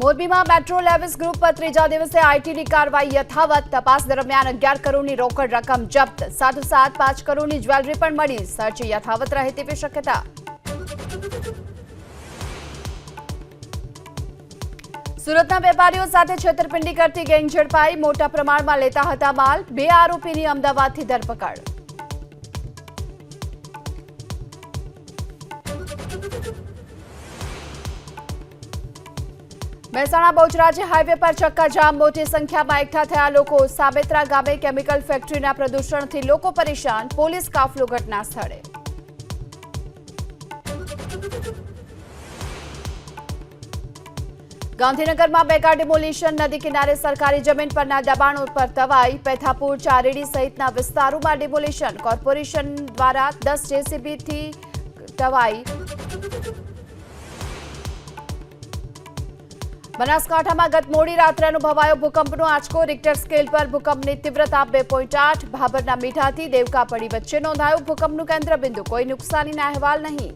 મોરબીમાં metro Lewis group પર ત્રીજા દિવસે આઈટીની કાર્યવાહી યથાવત. તપાસ દરમિયાન 11 કરોડની રોકડ રકમ જપ્ત. સાથોસાથ 5 કરોડની જ્વેલરી પણ મળી. સર્ચ યથાવત રહે તેવી શક્યતા. સુરતના વેપારીઓ સાથે છેતરપિંડી કરતી ગેંગ ઝડપાઈ. મોટા પ્રમાણમાં લેતા હતા માલ. 2 આરોપીની અમદાવાદથી ધરપકડ. મહેસાણા બહુચરાજી હાઈવે પર ચક્કાજામ. મોટી સંખ્યામાં એકઠા થયા લોકો. સાબેત્રા ગામે કેમિકલ ફેક્ટરીના પ્રદૂષણથી લોકો પરેશાન. પોલીસ કાફલો ઘટના સ્થળે. ગાંધીનગરમાં મેગા ડિમોલિશન. નદી કિનારે સરકારી જમીન પરના દબાણો પર તવાઈ. પેથાપુર, ચારેડી સહિતના વિસ્તારોમાં ડિમોલિશન. કોર્પોરેશન દ્વારા 10 જેસીબીથી તવાઈ. બનાસકાંઠામાં ગત મોડી રાત્રે અનુભવાયો ભૂકંપનો આંચકો. રિક્ટર સ્કેલ પર ભૂકંપની તીવ્રતા 2.8. ભાભરના મીઠાથી દેવકાપડી વચ્ચે નોંધાયું ભૂકંપનું કેન્દ્રબિંદુ. કોઈ નુકસાનીના અહેવાલ નહીં.